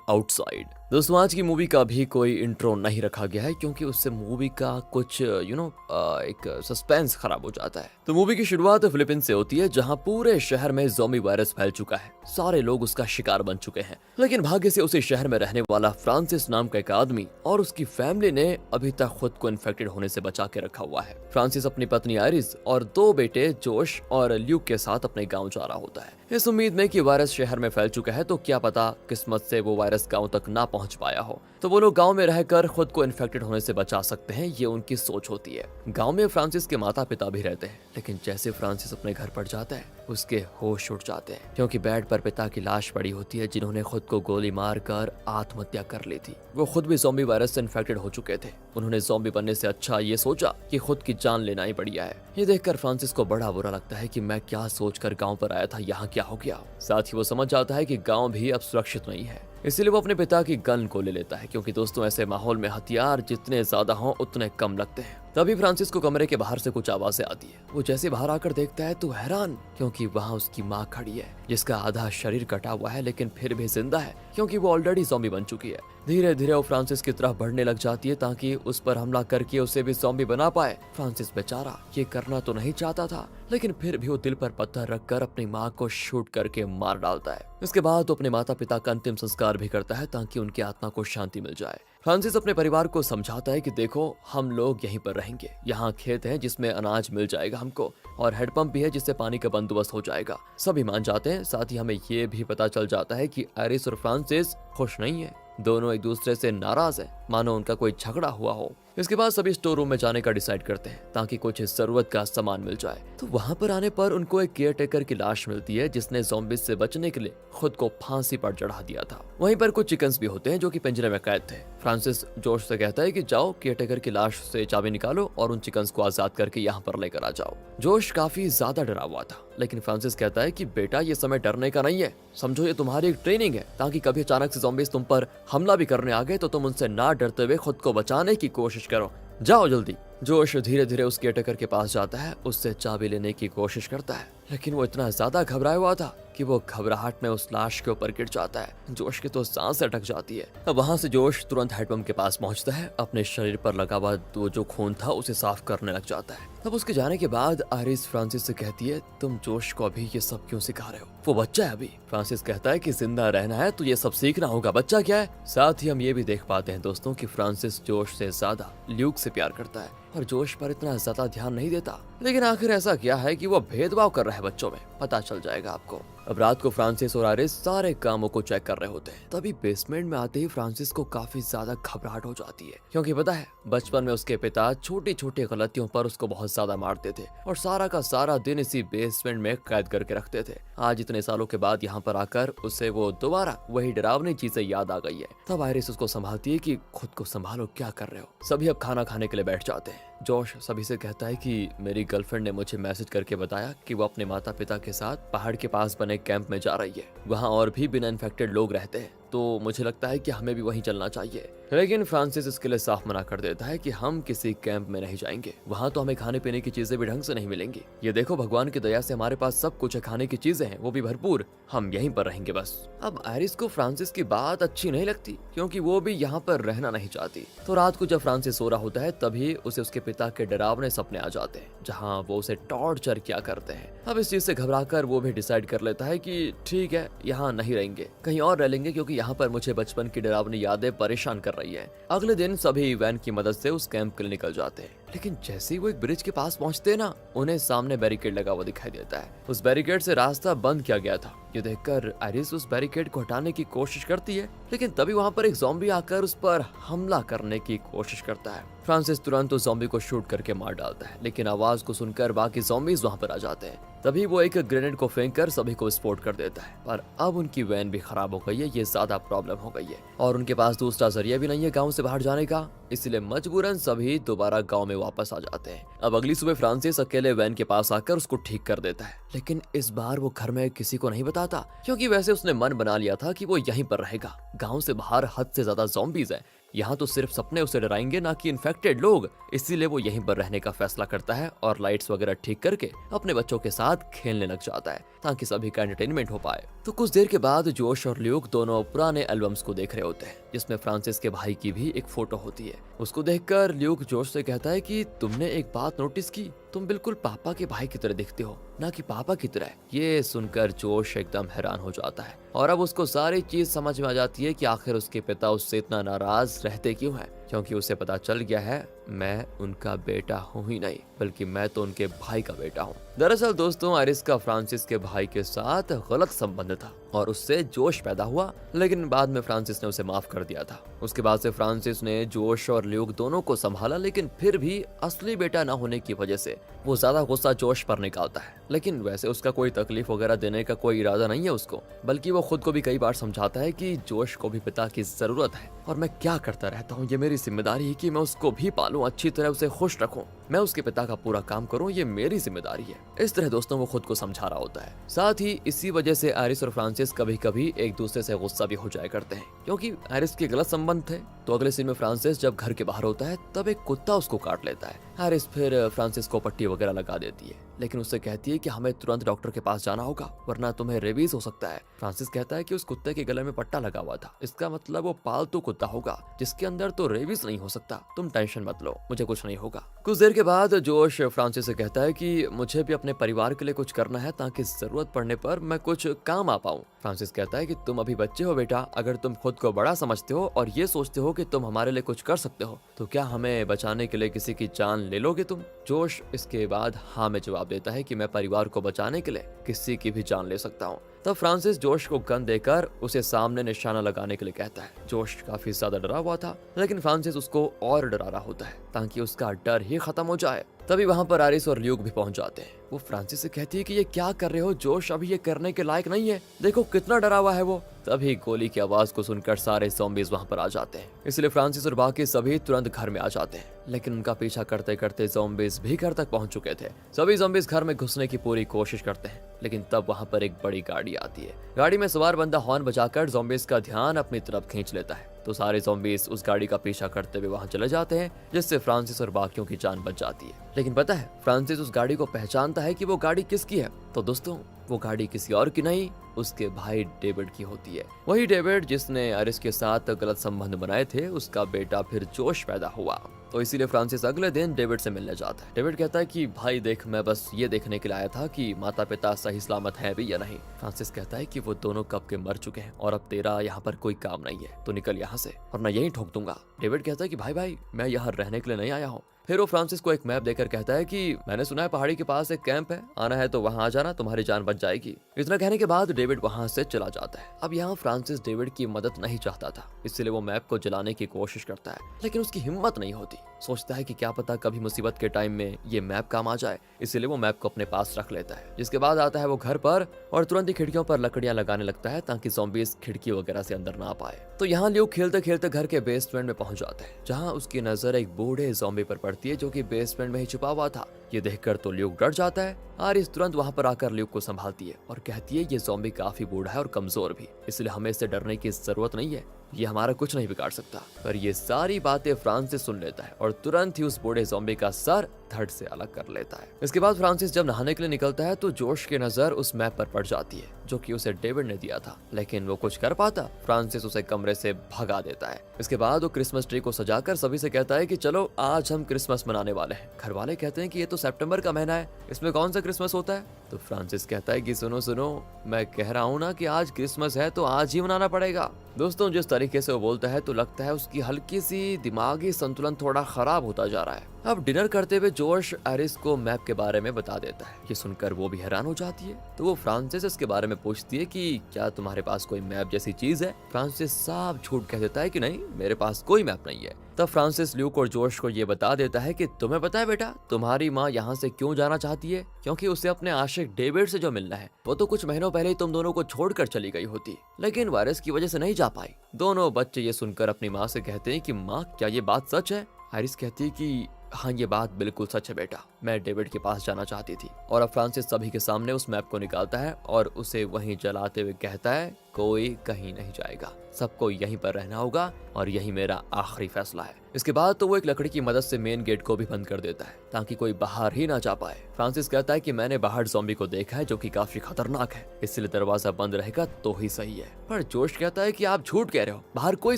Outside. दोस्तों आज की मूवी का भी कोई इंट्रो नहीं रखा गया है क्योंकि उससे मूवी का कुछ एक सस्पेंस खराब हो जाता है। तो मूवी की शुरुआत फिलीपींस से होती है जहां पूरे शहर में ज़ोंबी वायरस फैल चुका है। सारे लोग उसका शिकार बन चुके हैं, लेकिन भाग्य से उसी शहर में रहने वाला फ्रांसिस नाम का एक आदमी और उसकी फैमिली ने अभी तक खुद को इन्फेक्टेड होने से बचा के रखा हुआ है। फ्रांसिस अपनी पत्नी आयरिस और 2 बेटे जोश और ल्यूक के साथ अपने गाँव जा रहा होता है, इस उम्मीद में कि वायरस शहर में फैल चुका है तो क्या पता किस्मत से वो वायरस गांव तक ना पहुंच पाया हो, तो वो लोग गांव में रहकर खुद को इन्फेक्टेड होने से बचा सकते हैं, ये उनकी सोच होती है। गांव में फ्रांसिस के माता पिता भी रहते हैं, लेकिन जैसे फ्रांसिस अपने घर पर जाता है उसके होश उड़ जाते हैं क्योंकि बेड पर पिता की लाश पड़ी होती है जिन्होंने खुद को गोली मारकर आत्महत्या कर ली थी। वो खुद भी ज़ॉम्बी वायरस से इन्फेक्टेड हो चुके थे। उन्होंने ज़ॉम्बी बनने से अच्छा ये सोचा कि खुद की जान लेना ही बढ़िया है। ये देखकर फ्रांसिस को बड़ा बुरा लगता है कि मैं क्या सोचकर गांव पर आया था, यहाँ क्या हो गया। साथ ही वो समझ जाता है कि गांव भी अब सुरक्षित नहीं है, इसीलिए वो अपने पिता की गन को ले लेता है क्योंकि दोस्तों ऐसे माहौल में हथियार जितने ज्यादा हों उतने कम लगते हैं। तभी फ्रांसिस को कमरे के बाहर से कुछ आवाजें आती है। वो जैसे बाहर आकर देखता है तो हैरान, क्योंकि वहाँ उसकी माँ खड़ी है जिसका आधा शरीर कटा हुआ है लेकिन फिर भी जिंदा है क्योंकि वो ऑलरेडी ज़ॉम्बी बन चुकी है। धीरे धीरे वो फ्रांसिस की तरफ बढ़ने लग जाती है ताकि उस पर हमला करके उसे भी ज़ॉम्बी बना पाए। फ्रांसिस बेचारा ये करना तो नहीं चाहता था, लेकिन फिर भी वो दिल पर पत्थर रखकर अपनी माँ को शूट करके मार डालता है। इसके बाद वो अपने माता पिता का अंतिम संस्कार भी करता है ताकि उनकी आत्मा को शांति मिल जाए। फ्रांसिस अपने परिवार को समझाता है कि देखो हम लोग यहीं पर रहेंगे, यहाँ खेत है जिसमें अनाज मिल जाएगा हमको और हेडपंप भी है जिससे पानी का बंदोबस्त हो जाएगा। सभी मान जाते हैं। साथ ही हमें ये भी पता चल जाता है कि आयरिस और फ्रांसिस खुश नहीं है, दोनों एक दूसरे से नाराज है, मानो उनका कोई झगड़ा हुआ हो। इसके बाद सभी स्टोर रूम में जाने का डिसाइड करते हैं ताकि कुछ जरूरत का सामान मिल जाए। तो वहां पर आने पर उनको एक केयरटेकर की लाश मिलती है जिसने ज़ॉम्बीज से बचने के लिए खुद को फांसी पर चढ़ा दिया था। वहीं पर कुछ चिकन्स भी होते हैं जो कि पिंजरे में कैद थे। फ्रांसिस जोश से कहता है कि जाओ केयरटेकर की लाश से चाबी निकालो और उन चिकन्स को आजाद करके यहाँ पर लेकर आ जाओ। जोश काफी ज्यादा डरा हुआ था, लेकिन फ्रांसिस कहता है कि बेटा ये समय डरने का नहीं है, समझो ये तुम्हारी एक ट्रेनिंग है ताकि कभी अचानक से ज़ॉम्बीज तुम पर हमला भी करने आ गए तो तुम उनसे ना डरते हुए खुद को बचाने की कोशिश करो, जाओ जल्दी। जोश धीरे धीरे उस केयरटेकर के पास जाता है, उससे चाबी लेने की कोशिश करता है, लेकिन वो इतना ज्यादा घबराया हुआ था कि वो घबराहट में उस लाश के ऊपर गिर जाता है। जोश की तो सांस अटक जाती है। अब वहां से जोश तुरंत हेडपंप के पास पहुंचता है, अपने शरीर पर लगा हुआ वो जो खून था उसे साफ करने लग जाता है। अब उसके जाने के बाद आयरिस फ्रांसिस से कहती है तुम जोश को अभी ये सब क्यों सिखा रहे हो, वो बच्चा है अभी। फ्रांसिस कहता है कि जिंदा रहना है तो ये सब सीखना होगा, बच्चा क्या है। साथ ही हम ये भी देख पाते हैं दोस्तों कि फ्रांसिस जोश से ज्यादा ल्यूक से प्यार करता है और जोश पर इतना ज्यादा ध्यान नहीं देता, लेकिन आखिर ऐसा क्या है कि वो भेदभाव कर रहा है बच्चों में, पता चल जाएगा आपको। अब रात को फ्रांसिस और आयरिस सारे कामों को चेक कर रहे होते हैं। तभी बेसमेंट में आते ही फ्रांसिस को काफी ज्यादा घबराहट हो जाती है क्योंकि पता है बचपन में उसके पिता छोटी छोटी गलतियों पर उसको बहुत ज्यादा मारते थे और सारा का सारा दिन इसी बेसमेंट में कैद करके रखते थे। आज इतने सालों के बाद यहाँ पर आकर उसे वो दोबारा वही डरावनी चीजें याद आ गई है। तब आयरिस उसको संभालती है कि खुद को संभालो, क्या कर रहे हो। सभी अब खाना खाने के लिए बैठ जाते हैं। जोश सभी से कहता है कि मेरी गर्लफ्रेंड ने मुझे मैसेज करके बताया कि वो अपने माता पिता के साथ पहाड़ के पास बने कैंप में जा रही है, वहाँ और भी बिना इन्फेक्टेड लोग रहते हैं, तो मुझे लगता है कि हमें भी वहीं चलना चाहिए। लेकिन फ्रांसिस इसके लिए साफ मना कर देता है कि हम किसी कैंप में नहीं जाएंगे, वहाँ तो हमें खाने पीने की चीजें भी ढंग से नहीं मिलेंगी। ये देखो भगवान की दया से हमारे पास सब कुछ है, खाने की चीजें हैं वो भी भरपूर, हम यहीं पर रहेंगे बस। अब आयरिस को फ्रांसिस की बात अच्छी नहीं लगती क्योंकि वो भी यहाँ पर रहना नहीं चाहती। तो रात को जब फ्रांसिस सो रहा होता है तभी उसे उसके पिता के डरावने सपने आ जाते हैं जहाँ वो उसे टॉर्चर किया करते हैं। अब इस चीज से घबराकर वो भी डिसाइड कर लेता है कि ठीक है यहाँ नहीं रहेंगे, कहीं और रह लेंगे क्योंकि यहाँ पर मुझे बचपन की डरावनी यादें परेशान कर रही है। अगले दिन सभी वैन की मदद से उस कैंप के लिए निकल जाते हैं, लेकिन जैसे ही वो एक ब्रिज के पास पहुंचते हैं ना, उन्हें सामने बैरिकेड लगा हुआ दिखाई देता है। उस बैरिकेड से रास्ता बंद किया गया था। ये देखकर आयरिस उस बैरिकेड को हटाने की कोशिश करती है, लेकिन तभी वहां पर एक ज़ॉम्बी आकर उस पर हमला करने की कोशिश करता है। फ्रांसिस तुरंत उस ज़ॉम्बी को शूट करके मार डालता है, लेकिन आवाज को सुनकर बाकी ज़ॉम्बीज वहां पर आ जाते हैं। तभी वो एक ग्रेनेड को फेंक कर सभी को विस्फोट कर देता है, पर अब उनकी वैन भी खराब हो गई है, ये ज्यादा प्रॉब्लम हो गई है और उनके पास दूसरा जरिया भी नहीं है गाँव से बाहर जाने का, इसलिए मजबूरन सभी दोबारा गाँव में वापस आ जाते हैं। अब अगली सुबह फ्रांसिस अकेले वैन के पास आकर उसको ठीक कर देता है, लेकिन इस बार वो घर में किसी को नहीं बताता क्योंकि वैसे उसने मन बना लिया था कि वो यहीं पर रहेगा। गाँव से बाहर हद से ज्यादा ज़ॉम्बीज है, यहाँ तो सिर्फ सपने उसे डराएंगे, ना कि इन्फेक्टेड लोग। इसीलिए वो यहीं पर रहने का फैसला करता है और लाइट्स वगैरह ठीक करके अपने बच्चों के साथ खेलने लग जाता है ताकि सभी का एंटरटेनमेंट हो पाए। तो कुछ देर के बाद जोश और ल्यूक दोनों पुराने एल्बम्स को देख रहे होते हैं जिसमें फ्रांसिस के भाई की भी एक फोटो होती है। उसको देखकर ल्यूक जोश से कहता है कि तुमने एक बात नोटिस की, तुम बिल्कुल पापा के भाई की तरह दिखते हो, ना कि पापा की तरह। ये सुनकर जोश एकदम हैरान हो जाता है और अब उसको सारी चीज समझ में आ जाती है कि आखिर उसके पिता उससे इतना नाराज रहते क्यों हैं, क्योंकि उसे पता चल गया है मैं उनका बेटा हूँ ही नहीं, बल्कि मैं तो उनके भाई का बेटा हूँ। दरअसल दोस्तों, आयरिस का फ्रांसिस के भाई के साथ गलत संबंध था और उससे जोश पैदा हुआ, लेकिन बाद में फ्रांसिस ने उसे माफ कर दिया था। उसके बाद से फ्रांसिस ने जोश और ल्यूक दोनों को संभाला, लेकिन फिर भी असली बेटा न होने की वजह से वो ज्यादा गुस्सा जोश पर निकालता है। लेकिन वैसे उसका कोई तकलीफ वगैरह देने का कोई इरादा नहीं है उसको, बल्कि वो खुद को भी कई बार समझाता है कि जोश को भी पिता की जरूरत है और मैं क्या करता रहता हूँ, ये मेरी जिम्मेदारी है कि मैं उसको भी पालूं, अच्छी तरह उसे खुश रखूं, मैं उसके पिता का पूरा काम करूं, ये मेरी जिम्मेदारी है। इस तरह दोस्तों वो खुद को समझा रहा होता है। साथ ही इसी वजह से आयरिस और फ्रांसिस कभी कभी एक दूसरे से गुस्सा भी हो जाया करते हैं, क्योंकि आयरिस के गलत संबंध थे। तो अगले सीन में फ्रांसिस जब घर के बाहर होता है तब एक कुत्ता उसको काट लेता है। आयरिस फिर फ्रांसिस को पट्टी वगैरह लगा देती है, लेकिन उससे कहती है कि हमें तुरंत डॉक्टर के पास जाना होगा वरना तुम्हें रेबीज हो सकता है। फ्रांसिस कहता है कि उस कुत्ते के गले में पट्टा लगा हुआ था, इसका मतलब वो पालतू कुत्ता होगा जिसके अंदर तो रेबीज नहीं हो सकता, तुम टेंशन मत लो, मुझे कुछ नहीं होगा। कुछ देर के बाद जोश फ्रांसिस से कहता है कि मुझे भी अपने परिवार के लिए कुछ करना है ताकि जरूरत पड़ने पर मैं कुछ काम आ पाऊं। फ्रांसिस कहता है कि तुम अभी बच्चे हो बेटा, अगर तुम खुद को बड़ा समझते हो और ये सोचते हो कि तुम हमारे लिए कुछ कर सकते हो तो क्या हमें बचाने के लिए किसी की जान ले लोगे तुम? जोश इसके बाद हाँ में जवाब देता है कि मैं परिवार को बचाने के लिए किसी की भी जान ले सकता हूँ। तब फ्रांसिस जोश को गन देकर उसे सामने निशाना लगाने के लिए कहता है। जोश काफी ज्यादा डरा हुआ था, लेकिन फ्रांसिस उसको और डरा रहा होता है ताकि उसका डर ही खत्म हो जाए। तभी वहां पर आयरिस और ल्यूक भी पहुंच जाते हैं। वो फ्रांसिस से कहती है कि ये क्या कर रहे हो, जोश अभी ये करने के लायक नहीं है, देखो कितना डरा हुआ है वो। तभी गोली की आवाज को सुनकर सारे ज़ॉम्बीज़ वहां पर आ जाते हैं, इसलिए फ्रांसिस और बाकी सभी तुरंत घर में आ जाते हैं। लेकिन उनका पीछा करते करते ज़ॉम्बीज़ भी घर तक पहुंच चुके थे। सभी ज़ॉम्बीज़ घर में घुसने की पूरी कोशिश करते हैं, लेकिन तब वहां पर एक बड़ी गाड़ी आती है। गाड़ी में सवार बंदा हॉर्न बजाकर ज़ॉम्बीज़ का ध्यान अपनी तरफ खींच लेता है। तो सारे ज़ॉम्बीज़ उस गाड़ी का पीछा करते हुए वहां चले जाते हैं, जिससे फ्रांसिस और बाकियों की जान बच जाती है। लेकिन पता है, फ्रांसिस उस गाड़ी को पहचानता है कि वो गाड़ी किसकी है। तो दोस्तों, वो गाड़ी किसी और की नहीं, उसके भाई डेविड की होती है। वही डेविड जिसने आयरिस के साथ गलत संबंध बनाए थे, उसका बेटा फिर जोश पैदा हुआ। तो इसीलिए फ्रांसिस अगले दिन डेविड से मिलने जाता है। डेविड कहता है कि भाई देख, मैं बस ये देखने के लिए आया था कि माता पिता सही सलामत हैं भी या नहीं। फ्रांसिस कहता है कि वो दोनों कब के मर चुके हैं और अब तेरा यहाँ पर कोई काम नहीं है, तो निकल यहाँ से और मैं यहीं ठोक दूंगा। डेविड कहता है कि भाई मैं यहाँ रहने के लिए नहीं आया हूँ। फिर वो फ्रांसिस को एक मैप देकर कहता है कि मैंने सुना है पहाड़ी के पास एक कैंप है, आना है तो वहां आ जाना, तुम्हारी जान बच जाएगी। इतना कहने के बाद डेविड वहां से चला जाता है। अब यहाँ फ्रांसिस डेविड की मदद नहीं चाहता था, इसलिए वो मैप को जलाने की कोशिश करता है, लेकिन उसकी हिम्मत नहीं होती। सोचता है कि क्या पता कभी मुसीबत के टाइम में ये मैप काम आ जाए, इसीलिए वो मैप को अपने पास रख लेता है। जिसके बाद आता है वो घर पर और तुरंत ही खिड़कियों पर लकड़ियां लगाने लगता है ताकि ज़ॉम्बीज़ खिड़की वगैरह से अंदर ना पाए। तो यहाँ ल्यूक खेलते खेलते घर के बेसमेंट में पहुंच जाता है, जहाँ उसकी नजर एक बूढ़े ज़ॉम्बी पर पड़ती है जो कि बेसमेंट में ही छुपा हुआ था। ये देखकर तो ल्यूक डर जाता है। आयरिस तुरंत वहां पर आकर ल्यूक को संभालती है और कहती है ये ज़ॉम्बी काफी बूढ़ा है और कमजोर भी, इसलिए हमें इससे डरने की जरूरत नहीं है, ये हमारा कुछ नहीं बिगाड़ सकता। पर ये सारी बातें फ्रांसिस सुन लेता है और तुरंत ही उस बूढ़े ज़ॉम्बी का सर धड़ से अलग कर लेता है। इसके बाद फ्रांसिस जब नहाने के लिए निकलता है तो जोश की नजर उस मैप पर पड़ जाती है जो कि उसे डेविड ने दिया था, लेकिन वो कुछ कर पाता। फ्रांसिस उसे कमरे से भगा देता है। इसके बाद वो क्रिसमस ट्री को सजाकर सभी से कहता है कि चलो आज हम क्रिसमस मनाने वाले हैं। घर वाले कहते हैं कि ये तो सितंबर का महीना है, इसमें कौन सा क्रिसमस होता है? तो फ्रांसिस कहता है कि सुनो सुनो, मैं कह रहा हूँ ना कि आज क्रिसमस है तो आज ही मनाना पड़ेगा। दोस्तों, जिस तरीके से वो बोलता है तो लगता है उसकी हल्की सी दिमागी संतुलन थोड़ा खराब होता जा रहा है। अब डिनर करते हुए जोश आयरिस को मैप के बारे में बता देता है। ये सुनकर वो भी हैरान हो जाती है। तो वो फ्रांसिस इसके बारे में पूछती है कि क्या तुम्हारे पास कोई मैप जैसी चीज है? फ्रांसिस साफ झूठ कह देता है कि नहीं, मेरे पास कोई मैप नहीं है। तब फ्रांसिस ल्यूक और जोश को ये बता देता है कि तुम्हें पता है बेटा, तुम्हारी माँ यहाँ से क्यों जाना चाहती है? क्योंकि उसे अपने आशिक डेविड से जो मिलना है, वो तो कुछ महीनों पहले ही तुम दोनों को छोड़कर चली गई होती, लेकिन वायरस की वजह से नहीं जा पाई। दोनों बच्चे ये सुनकर अपनी माँ से कहते हैं कि माँ क्या ये बात सच है? आयरिस कहती है कि हाँ, ये बात बिल्कुल सच है बेटा, मैं डेविड के पास जाना चाहती थी। और अब फ्रांसिस सभी के सामने उस मैप को निकालता है और उसे वहीं जलाते हुए कहता है, कोई कहीं नहीं जाएगा, सबको यहीं पर रहना होगा और यही मेरा आखिरी फैसला है। इसके बाद तो वो एक लकड़ी की मदद से मेन गेट को भी बंद कर देता है ताकि कोई बाहर ही ना जा पाए। फ्रांसिस कहता है कि मैंने बाहर ज़ॉम्बी को देखा है जो कि काफी खतरनाक है, इसलिए दरवाजा बंद रहेगा तो ही सही है। पर जोश कहता है कि आप झूठ कह रहे हो, बाहर कोई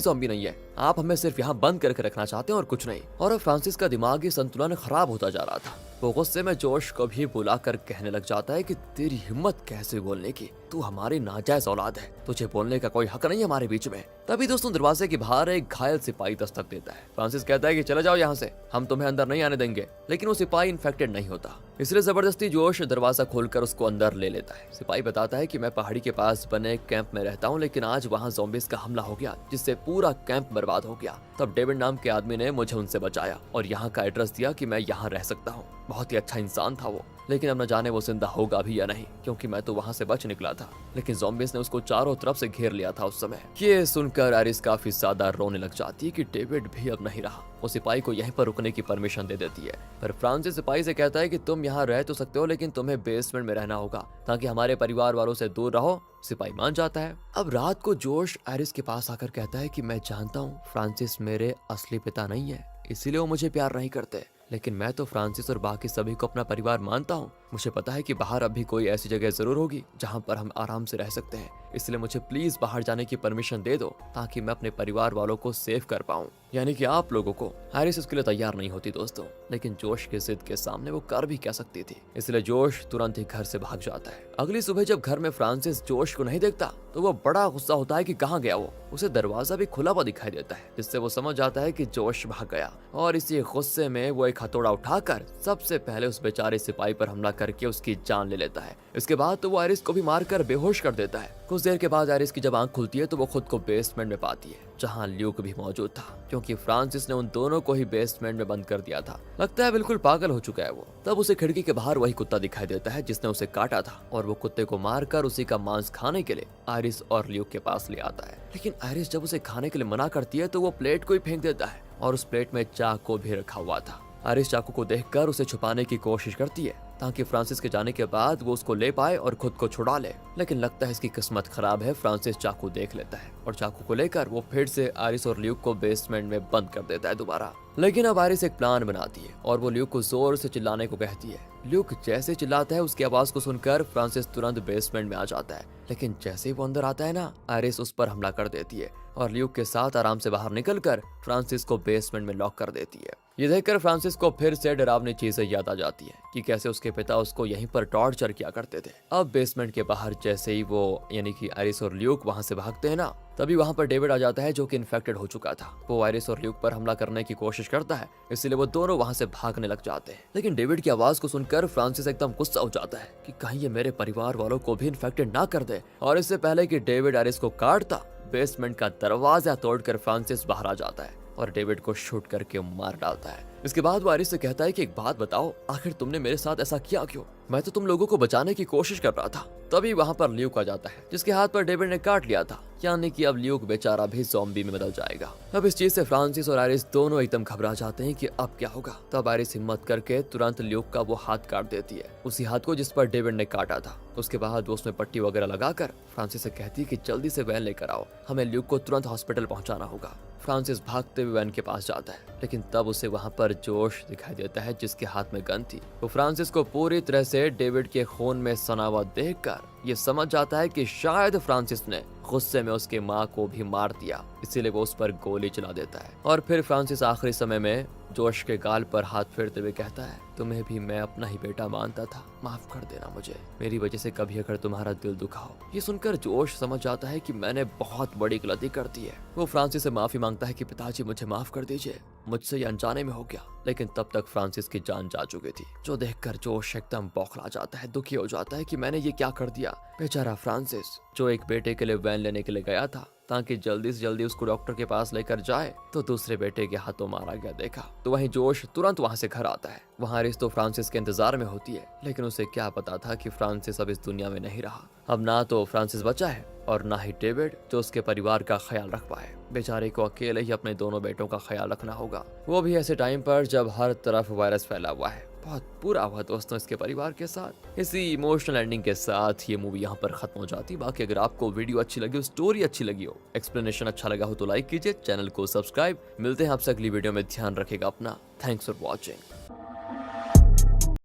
ज़ॉम्बी नहीं है, आप हमें सिर्फ यहाँ बंद करके रखना चाहते हैं और कुछ नहीं। और अब फ्रांसिस का दिमागी संतुलन खराब होता जा रहा था। वो गुस्से में जोश को भी बुलाकर कहने लग जाता है कि तेरी हिम्मत कैसे बोलने की, तू हमारी नाजायज औलाद है, तुझे बोलने का कोई हक नहीं हमारे बीच में। तभी दोस्तों दरवाजे के बाहर एक घायल सिपाही दस्तक देता है। फ्रांसिस कहता है कि चले जाओ यहाँ से, हम तुम्हें अंदर नहीं आने देंगे। लेकिन वो सिपाही इन्फेक्टेड नहीं होता, इसलिए जबरदस्ती जोश दरवाजा खोलकर उसको अंदर ले लेता है। सिपाही बताता है कि मैं पहाड़ी के पास बने कैंप में रहता हूँ, लेकिन आज वहाँ ज़ॉम्बीज का हमला हो गया जिससे पूरा कैंप बर्बाद हो गया। तब डेविड नाम के आदमी ने मुझे उनसे बचाया और यहाँ का एड्रेस दिया कि मैं यहाँ रह सकता हूँ। बहुत ही अच्छा इंसान था वो, लेकिन अब न जाने वो जिंदा होगा भी या नहीं, क्योंकि मैं तो वहाँ से बच निकला था। लेकिन ज़ॉम्बीज ने उसको चारों तरफ से घेर लिया था उस समय। ये सुनकर आयरिस काफी ज्यादा रोने लग जाती है कि डेविड भी अब नहीं रहा। वो सिपाही को यहीं पर रुकने की परमिशन दे देती है, पर फ्रांसिस सिपाही से कहता है कि तुम यहाँ रह तो सकते हो, लेकिन तुम्हें बेसमेंट में रहना होगा ताकि हमारे परिवार वालों से दूर रहो। सिपाही मान जाता है। अब रात को जोश आयरिस के पास आकर कहता है कि मैं जानता हूँ फ्रांसिस मेरे असली पिता नहीं है, इसीलिए वो मुझे प्यार नहीं करते, लेकिन मैं तो फ्रांसिस और बाकी सभी को अपना परिवार मानता हूँ। मुझे पता है कि बाहर अभी कोई ऐसी जगह जरूर होगी जहाँ पर हम आराम से रह सकते हैं, इसलिए मुझे प्लीज बाहर जाने की परमिशन दे दो ताकि मैं अपने परिवार वालों को सेव कर पाऊँ, यानी कि आप लोगों को। आयरिस इसके लिए तैयार नहीं होती दोस्तों, लेकिन जोश की जिद के सामने वो कर भी क्या सकती थी, इसलिए जोश तुरंत ही घर से भाग जाता है। अगली सुबह जब घर में फ्रांसिस जोश को नहीं देखता तो वो बड़ा गुस्सा होता है कि कहाँ गया वो। उसे दरवाजा भी खुला हुआ दिखाई देता है, जिससे वो समझ जाता है कि जोश भाग गया। और इसी गुस्से में वो एक हथौड़ा उठाकर सबसे पहले उस बेचारे सिपाही पर हमला करके उसकी जान ले लेता है। इसके बाद तो वो आयरिस को भी मारकर बेहोश कर देता है। कुछ देर के बाद आयरिस की जब आंख खुलती है तो वो खुद को बेसमेंट में पाती है, जहां ल्यूक भी मौजूद था, क्योंकि फ्रांसिस ने उन दोनों को ही बेसमेंट में बंद कर दिया था। लगता है बिल्कुल पागल हो चुका है वो। तब उसे खिड़की के बाहर वही कुत्ता दिखाई देता है जिसने उसे काटा था, और वो कुत्ते को मारकर उसी का मांस खाने के लिए आयरिस और ल्यूक के पास ले आता है। लेकिन आयरिस जब उसे खाने के लिए मना करती है तो वो प्लेट को ही फेंक देता है, और उस प्लेट में चाकू भी रखा हुआ था। आयरिस चाकू को देखकर उसे छुपाने की कोशिश करती है ताकि फ्रांसिस के जाने के बाद वो उसको ले पाए और खुद को छुड़ा ले, लेकिन लगता है इसकी किस्मत खराब है। फ्रांसिस चाकू देख लेता है और चाकू को लेकर वो फिर से आयरिस और ल्यूक को बेसमेंट में बंद कर देता है दोबारा। लेकिन अब आयरिस एक प्लान बनाती है और वो ल्यूक को जोर से चिल्लाने को कहती है। ल्यूक जैसे चिल्लाता है उसकी आवाज को सुनकर फ्रांसिस तुरंत बेसमेंट में आ जाता है, लेकिन जैसे ही वो अंदर आता है ना, आयरिस उस पर हमला कर देती है और ल्यूक के साथ आराम से बाहर निकलकर फ्रांसिस को बेसमेंट में लॉक कर देती है। ये देखकर फ्रांसिस को फिर से डरावनी चीजें याद आ जाती है कि कैसे उसके पिता उसको यहीं पर टॉर्चर किया करते थे। अब बेसमेंट के बाहर जैसे ही वो यानी कि आयरिस और ल्यूक वहां से भागते हैं ना, तभी वहां पर डेविड आ जाता है जो कि इन्फेक्टेड हो चुका था। वो आयरिस और ल्यूक पर हमला करने की कोशिश करता है, इसलिए वो दोनों वहां से भागने लग जाते हैं। लेकिन डेविड की आवाज को सुनकर फ्रांसिस एकदम गुस्सा हो जाता है कि कहीं ये मेरे परिवार वालों को भी इन्फेक्टेड ना कर दे। और इससे पहले कि डेविड आयरिस को काटता, बेसमेंट का दरवाजा तोड़कर फ्रांसिस बाहर आ जाता है और डेविड को शूट करके मार डालता है। इसके बाद वो आयरिस से कहता है कि एक बात बताओ, आखिर तुमने मेरे साथ ऐसा किया क्यों? मैं तो तुम लोगों को बचाने की कोशिश कर रहा था। तभी वहां पर ल्यूक आ जाता है जिसके हाथ पर डेविड ने काट लिया था, यानी कि अब ल्यूक बेचारा भी ज़ॉम्बी में बदल जाएगा। अब इस चीज से फ्रांसिस और आयरिस दोनों एकदम घबरा जाते हैं कि अब क्या होगा। तब आयरिस हिम्मत करके तुरंत ल्यूक का वो हाथ काट देती है, उसी हाथ को जिस पर डेविड ने काटा था। उसके बाद वो उसमें पट्टी वगैरह लगाकर फ्रांसिस से कहती है कि जल्दी से वैन लेकर आओ, हमें ल्यूक को तुरंत हॉस्पिटल पहुंचाना होगा। फ्रांसिस भागते हुए वैन के पास जाता है, लेकिन तब उसे वहां पर जोश दिखाई देता है जिसके हाथ में गन थी। वो फ्रांसिस को पूरी तरह से डेविड के खून में सना हुआ देखकर ये समझ जाता है कि शायद फ्रांसिस ने गुस्से में उसके माँ को भी मार दिया, इसीलिए वो उस पर गोली चला देता है। और फिर फ्रांसिस आखिरी समय में जोश के गाल पर हाथ फेरते हुए कहता है, तुम्हें भी मैं अपना ही बेटा मानता था, माफ कर देना मुझे, मेरी वजह से कभी अगर तुम्हारा दिल दुखा हो। ये सुनकर जोश समझ जाता है कि मैंने बहुत बड़ी गलती कर दी है। वो फ्रांसिस से माफी मांगता है कि पिताजी मुझे माफ कर दीजिए, मुझसे ये अनजाने में हो गया। लेकिन तब तक फ्रांसिस की जान जा चुकी थी, जो देखकर जोश एकदम बौखला जाता है, दुखी हो जाता है कि मैंने ये क्या कर दिया। बेचारा फ्रांसिस जो एक बेटे के लिए वैन लेने के लिए गया था ताकि जल्दी से जल्दी उसको डॉक्टर के पास लेकर जाए, तो दूसरे बेटे के हाथों मारा गया देखा। तो वहीं जोश तुरंत वहां से घर आता है। वहां आयरिस तो फ्रांसिस के इंतजार में होती है, लेकिन उसे क्या पता था कि फ्रांसिस अब इस दुनिया में नहीं रहा। अब ना तो फ्रांसिस बचा है और ना ही डेविड जो उसके परिवार का ख्याल रख पाए। बेचारे को अकेले ही अपने दोनों बेटों का ख्याल रखना होगा, वो भी ऐसे टाइम पर जब हर तरफ वायरस फैला हुआ है। बहुत बुरा हुआ दोस्तों इसके परिवार के साथ। इसी इमोशनल एंडिंग के साथ ये मूवी यहाँ पर खत्म हो जाती। बाकी अगर आपको वीडियो अच्छी लगी हो, स्टोरी अच्छी लगी हो, एक्सप्लेनेशन अच्छा लगा हो तो लाइक कीजिए, चैनल को सब्सक्राइब। मिलते हैं आपसे अगली वीडियो में, ध्यान रखेगा अपना। Thanks for watching.